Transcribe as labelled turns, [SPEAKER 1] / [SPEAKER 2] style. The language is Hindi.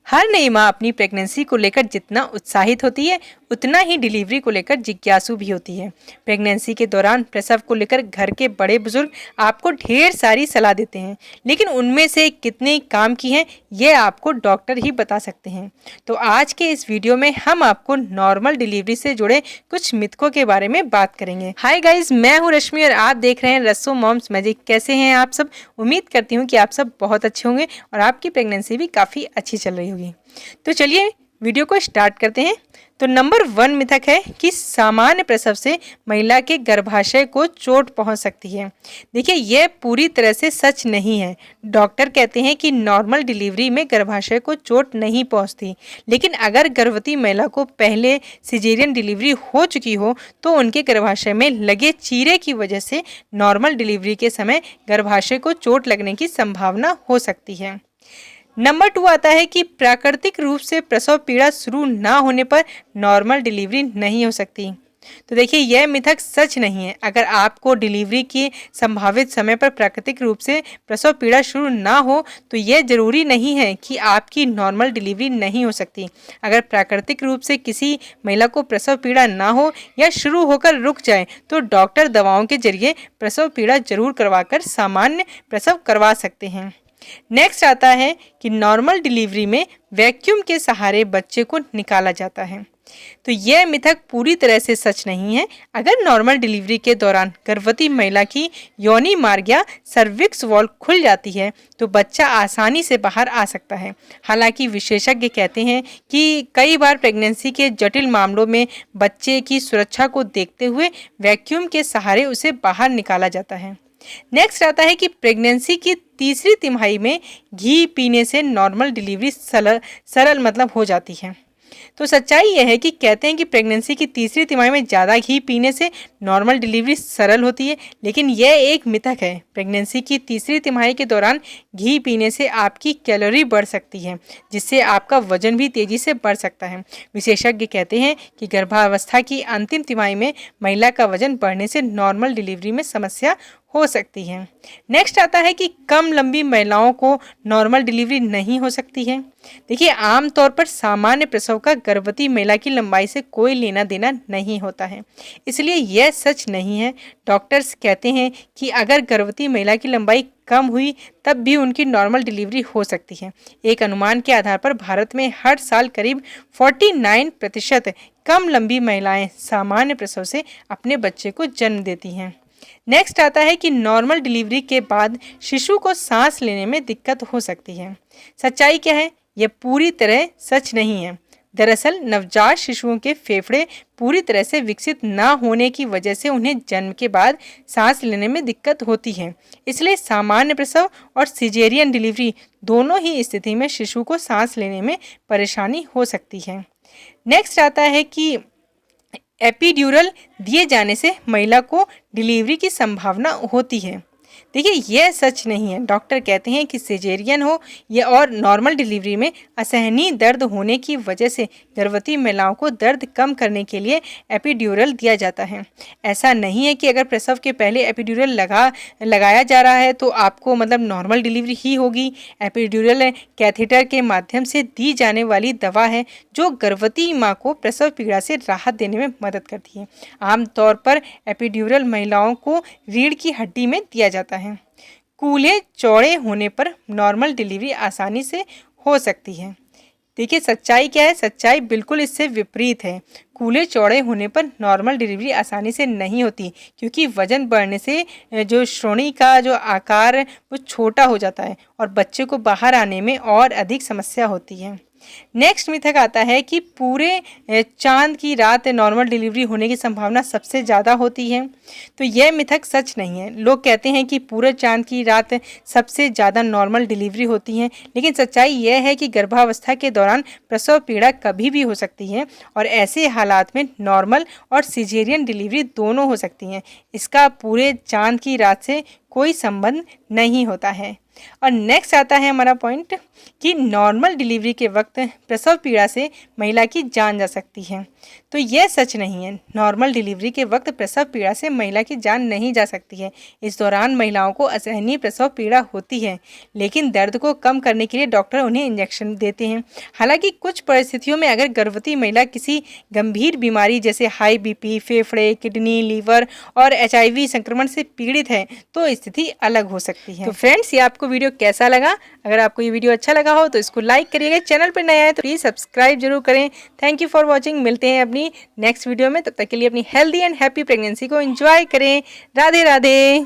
[SPEAKER 1] हर नई माँ अपनी प्रेगनेंसी को लेकर जितना उत्साहित होती है उतना ही डिलीवरी को लेकर जिज्ञासु भी होती है। प्रेगनेंसी के दौरान प्रसव को लेकर घर के बड़े बुजुर्ग आपको ढेर सारी सलाह देते हैं, लेकिन उनमें से कितने काम की हैं ये आपको डॉक्टर ही बता सकते हैं। तो आज के इस वीडियो में हम आपको नॉर्मल डिलीवरी से जुड़े कुछ मिथकों के बारे में बात करेंगे। हाय गाइज, मैं हूँ रश्मि और आप देख रहे हैं रस्सो मॉम्स मैजिक। कैसे हैं आप सब? उम्मीद करती हूँ कि आप सब बहुत अच्छे होंगे और आपकी प्रेगनेंसी भी काफ़ी अच्छी चल रही होगी। तो चलिए वीडियो को स्टार्ट करते हैं। तो नंबर 1 मिथक है कि सामान्य प्रसव से महिला के गर्भाशय को चोट पहुंच सकती है। देखिए, यह पूरी तरह से सच नहीं है। डॉक्टर कहते हैं कि नॉर्मल डिलीवरी में गर्भाशय को चोट नहीं पहुंचती, लेकिन अगर गर्भवती महिला को पहले सिजेरियन डिलीवरी हो चुकी हो तो उनके गर्भाशय में लगे चीरे की वजह से नॉर्मल डिलीवरी के समय गर्भाशय को चोट लगने की संभावना हो सकती है। नंबर 2 आता है कि प्राकृतिक रूप से प्रसव पीड़ा शुरू ना होने पर नॉर्मल डिलीवरी नहीं हो सकती। तो देखिए, यह मिथक सच नहीं है। अगर आपको डिलीवरी के संभावित समय पर प्राकृतिक रूप से प्रसव पीड़ा शुरू ना हो तो यह जरूरी नहीं है कि आपकी नॉर्मल डिलीवरी नहीं हो सकती। अगर प्राकृतिक रूप से किसी महिला को प्रसव पीड़ा ना हो या शुरू होकर रुक जाए तो डॉक्टर दवाओं के जरिए प्रसव पीड़ा जरूर करवाकर सामान्य प्रसव करवा सकते हैं। नेक्स्ट आता है कि नॉर्मल डिलीवरी में वैक्यूम के सहारे बच्चे को निकाला जाता है। तो यह मिथक पूरी तरह से सच नहीं है। अगर नॉर्मल डिलीवरी के दौरान गर्भवती महिला की योनि मार्ग या सर्विक्स वॉल खुल जाती है तो बच्चा आसानी से बाहर आ सकता है। हालांकि विशेषज्ञ कहते हैं कि कई बार प्रेगनेंसी के जटिल मामलों में बच्चे की सुरक्षा को देखते हुए वैक्यूम के सहारे उसे बाहर निकाला जाता है। नेक्स्ट आता है कि प्रेगनेंसी की तीसरी तिमाही में घी पीने से नॉर्मल डिलीवरी सरल मतलब हो जाती है। तो सच्चाई यह है कि कहते हैं कि प्रेगनेंसी की तीसरी तिमाही में ज़्यादा घी पीने से नॉर्मल डिलीवरी सरल होती है, लेकिन यह एक मिथक है। प्रेगनेंसी की तीसरी तिमाही के दौरान घी पीने से आपकी कैलोरी बढ़ सकती है, जिससे आपका वजन भी तेज़ी से बढ़ सकता है। विशेषज्ञ कहते हैं कि गर्भावस्था की अंतिम तिमाही में महिला का वजन बढ़ने से नॉर्मल डिलीवरी में समस्या हो सकती है। नेक्स्ट आता है कि कम लंबी महिलाओं को नॉर्मल डिलीवरी नहीं हो सकती है। देखिए, आमतौर पर सामान्य प्रसव का गर्भवती महिला की लंबाई से कोई लेना देना नहीं होता है, इसलिए यह सच नहीं है। डॉक्टर्स कहते हैं कि अगर गर्भवती महिला की लंबाई कम हुई तब भी उनकी नॉर्मल डिलीवरी हो सकती है। एक अनुमान के आधार पर भारत में हर साल करीब 49% कम लंबी महिलाएं सामान्य प्रसव से अपने बच्चे को जन्म देती हैं। नेक्स्ट आता है कि नॉर्मल डिलीवरी के बाद शिशु को सांस लेने में दिक्कत हो सकती है। सच्चाई क्या है? यह पूरी तरह सच नहीं है। दरअसल नवजात शिशुओं के फेफड़े पूरी तरह से विकसित ना होने की वजह से उन्हें जन्म के बाद सांस लेने में दिक्कत होती है। इसलिए सामान्य प्रसव और सिजेरियन डिलीवरी दोनों ही स्थिति में शिशु को सांस लेने में परेशानी हो सकती है। नेक्स्ट आता है कि एपिड्यूरल दिए जाने से महिला को डिलीवरी की संभावना होती है। देखिए, यह सच नहीं है। डॉक्टर कहते हैं कि सिजेरियन हो या और नॉर्मल डिलीवरी में असहनीय दर्द होने की वजह से गर्भवती महिलाओं को दर्द कम करने के लिए एपिड्यूरल दिया जाता है। ऐसा नहीं है कि अगर प्रसव के पहले एपिड्यूरल लगाया जा रहा है तो आपको मतलब नॉर्मल डिलीवरी ही होगी। एपिड्यूरल कैथेटर के माध्यम से दी जाने वाली दवा है जो गर्भवती माँ को प्रसव पीड़ा से राहत देने में मदद करती है। आमतौर पर एपिड्यूरल महिलाओं को रीढ़ की हड्डी में दिया जाता है। कूल्हे चौड़े होने पर नॉर्मल डिलीवरी आसानी से हो सकती है। देखिए, सच्चाई क्या है? सच्चाई बिल्कुल इससे विपरीत है। कूल्हे चौड़े होने पर नॉर्मल डिलीवरी आसानी से नहीं होती, क्योंकि वजन बढ़ने से जो श्रोणि का जो आकार वो छोटा हो जाता है और बच्चे को बाहर आने में और अधिक समस्या होती है। नेक्स्ट मिथक आता है कि पूरे चांद की रात नॉर्मल डिलीवरी होने की संभावना सबसे ज़्यादा होती है। तो यह मिथक सच नहीं है। लोग कहते हैं कि पूरे चांद की रात सबसे ज़्यादा नॉर्मल डिलीवरी होती है, लेकिन सच्चाई यह है कि गर्भावस्था के दौरान प्रसव पीड़ा कभी भी हो सकती है और ऐसे हालात में नॉर्मल और सिजेरियन डिलीवरी दोनों हो सकती हैं। इसका पूरे चांद की रात से कोई संबंध नहीं होता है। और नेक्स्ट आता है हमारा पॉइंट कि नॉर्मल डिलीवरी के वक्त प्रसव पीड़ा से महिला की जान जा सकती है। तो यह सच नहीं है। नॉर्मल डिलीवरी के वक्त प्रसव पीड़ा से महिला की जान नहीं जा सकती है। इस दौरान महिलाओं को असहनीय प्रसव पीड़ा होती है, लेकिन दर्द को कम करने के लिए डॉक्टर उन्हें इंजेक्शन देते हैं। हालांकि कुछ परिस्थितियों में अगर गर्भवती महिला किसी गंभीर बीमारी जैसे हाई बीपी, फेफड़े, किडनी, लीवर और HIV संक्रमण से पीड़ित है तो स्थिति अलग हो सकती है। तो फ्रेंड्स, ये आपको वीडियो कैसा लगा? अगर आपको ये वीडियो अच्छा लगा हो तो इसको लाइक करिएगा। चैनल पर नया है तो प्लीज़ सब्सक्राइब जरूर करें। Thank you for watching. मिलते हैं अपनी नेक्स्ट वीडियो में। तब तक के लिए अपनी हेल्दी एंड हैप्पी प्रेगनेंसी को एंजॉय करें। राधे राधे।